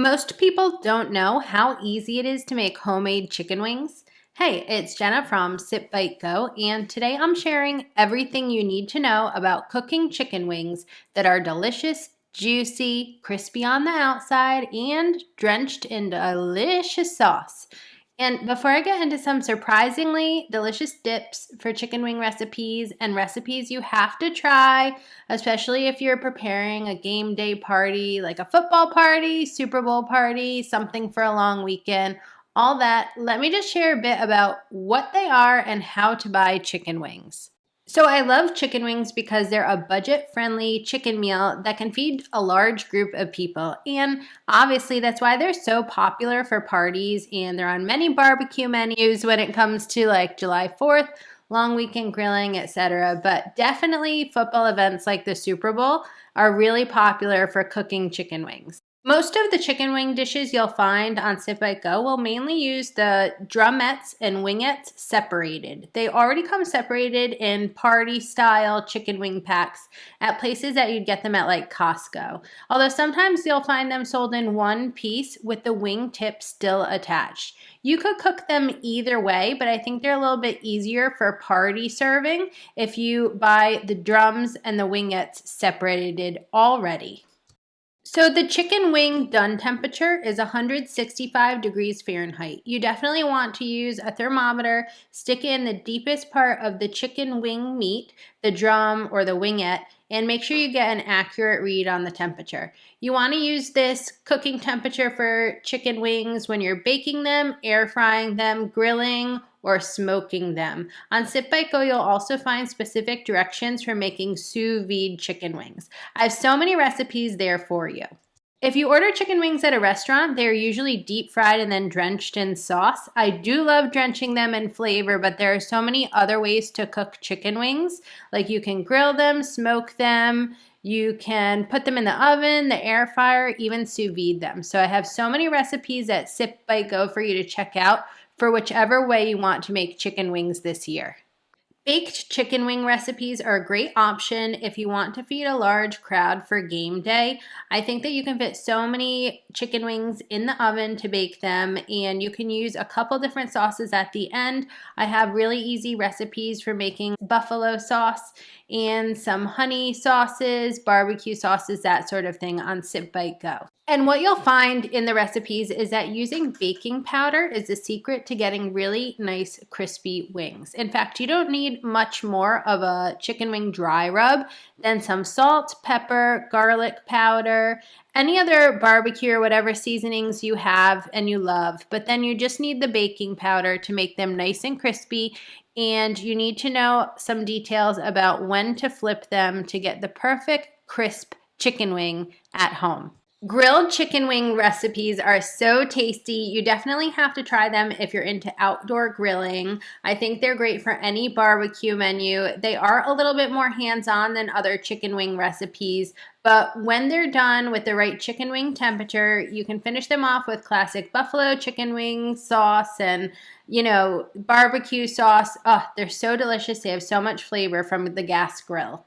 Most people don't know how easy it is to make homemade chicken wings. Hey, it's Jenna from Sit Bite Go, and today I'm sharing everything you need to know about cooking chicken wings that are delicious, juicy, crispy on the outside, and drenched in delicious sauce. And before I get into some surprisingly delicious dips for chicken wing recipes and recipes you have to try, especially if you're preparing a game day party like a football party, Super Bowl party, something for a long weekend, all that, let me just share a bit about what they are and how to buy chicken wings. So I love chicken wings because they're a budget-friendly chicken meal that can feed a large group of people. And obviously that's why they're so popular for parties, and they're on many barbecue menus when it comes to like July 4th, long weekend grilling, etc. But definitely football events like the Super Bowl are really popular for cooking chicken wings. Most of the chicken wing dishes you'll find on Sit By Go will mainly use the drumettes and wingettes separated. They already come separated in party-style chicken wing packs at places that you'd get them at like Costco. Although sometimes you'll find them sold in one piece with the wing tip still attached. You could cook them either way, but I think they're a little bit easier for party serving if you buy the drums and the wingettes separated already. So the chicken wing done temperature is 165 degrees Fahrenheit. You definitely want to use a thermometer, stick in the deepest part of the chicken wing meat, the drum or the wingette, and make sure you get an accurate read on the temperature. You want to use this cooking temperature for chicken wings when you're baking them, air frying them, grilling, or smoking them. On Sit By Go, you'll also find specific directions for making sous vide chicken wings. I have so many recipes there for you. If you order chicken wings at a restaurant, they're usually deep fried and then drenched in sauce. I do love drenching them in flavor, but there are so many other ways to cook chicken wings. Like you can grill them, smoke them, you can put them in the oven, the air fryer, even sous vide them. So I have so many recipes at Sit By Go for you to check out for whichever way you want to make chicken wings this year. Baked chicken wing recipes are a great option if you want to feed a large crowd for game day. I think that you can fit so many chicken wings in the oven to bake them, and you can use a couple different sauces at the end. I have really easy recipes for making buffalo sauce and some honey sauces, barbecue sauces, that sort of thing on Sit By Go. And what you'll find in the recipes is that using baking powder is the secret to getting really nice crispy wings. In fact, you don't need much more of a chicken wing dry rub than some salt, pepper, garlic powder, any other barbecue or whatever seasonings you have and you love. But then you just need the baking powder to make them nice and crispy, and you need to know some details about when to flip them to get the perfect crisp chicken wing at home. Grilled chicken wing recipes are so tasty. You definitely have to try them if you're into outdoor grilling. I think they're great for any barbecue menu. They are a little bit more hands-on than other chicken wing recipes, but when they're done with the right chicken wing temperature, you can finish them off with classic buffalo chicken wing sauce and, barbecue sauce. Oh, they're so delicious. They have so much flavor from the gas grill.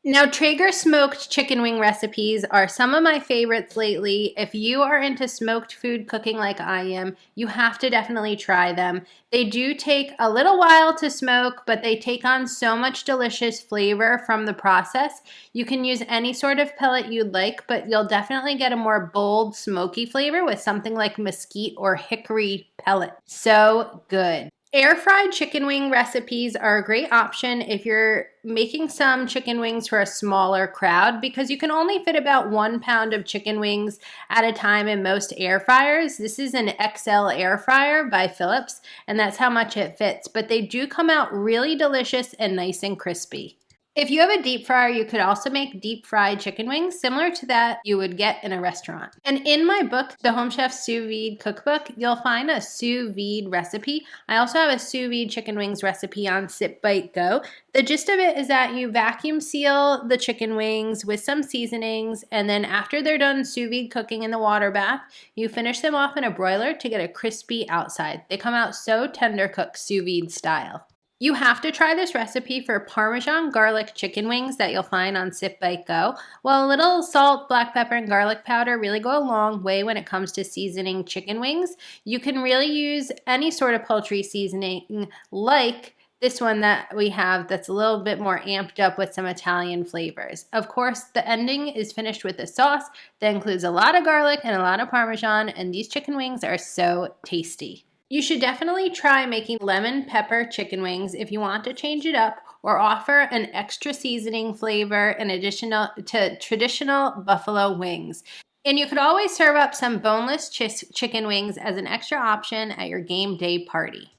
Now, Traeger smoked chicken wing recipes are some of my favorites lately. If you are into smoked food cooking like I am, you have to definitely try them. They do take a little while to smoke, but they take on so much delicious flavor from the process. You can use any sort of pellet you'd like, but you'll definitely get a more bold, smoky flavor with something like mesquite or hickory pellet. So good. Air-fried chicken wing recipes are a great option if you're making some chicken wings for a smaller crowd, because you can only fit about 1 pound of chicken wings at a time in most air fryers. This is an XL air fryer by Philips, and that's how much it fits, but they do come out really delicious and nice and crispy. If you have a deep fryer, you could also make deep fried chicken wings similar to that you would get in a restaurant. And in my book, The Home Chef's Sous Vide Cookbook, you'll find a sous vide recipe. I also have a sous vide chicken wings recipe on Sit Bite Go. The gist of it is that you vacuum seal the chicken wings with some seasonings, and then after they're done sous vide cooking in the water bath, you finish them off in a broiler to get a crispy outside. They come out so tender cooked sous vide style. You have to try this recipe for Parmesan garlic chicken wings that you'll find on Sip Bite Go. Well, a little salt, black pepper, and garlic powder really go a long way when it comes to seasoning chicken wings. You can really use any sort of poultry seasoning like this one that we have that's a little bit more amped up with some Italian flavors. Of course, the ending is finished with a sauce that includes a lot of garlic and a lot of Parmesan, and these chicken wings are so tasty. You should definitely try making lemon pepper chicken wings if you want to change it up or offer an extra seasoning flavor in addition to traditional buffalo wings. And you could always serve up some boneless chicken wings as an extra option at your game day party.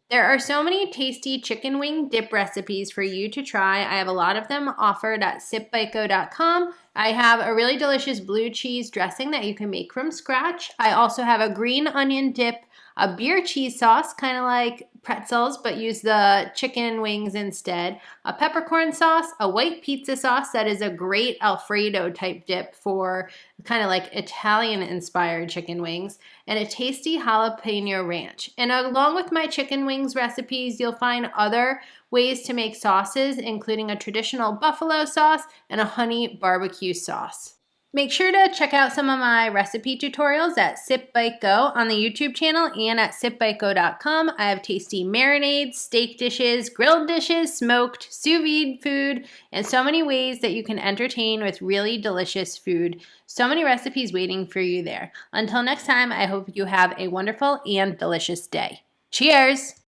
There are so many tasty chicken wing dip recipes for you to try. I have a lot of them offered at sipbitego.com. I have a really delicious blue cheese dressing that you can make from scratch. I also have a green onion dip, a beer cheese sauce, kind of like pretzels, but use the chicken wings instead, a peppercorn sauce, a white pizza sauce that is a great Alfredo type dip for kind of like Italian inspired chicken wings, and a tasty jalapeno ranch. And along with my chicken wings recipes, you'll find other ways to make sauces, including a traditional buffalo sauce and a honey barbecue sauce. Make sure to check out some of my recipe tutorials at Sip Bite Go on the YouTube channel and at sipbitego.com. I have tasty marinades, steak dishes, grilled dishes, smoked, sous vide food, and so many ways that you can entertain with really delicious food. So many recipes waiting for you there. Until next time, I hope you have a wonderful and delicious day. Cheers!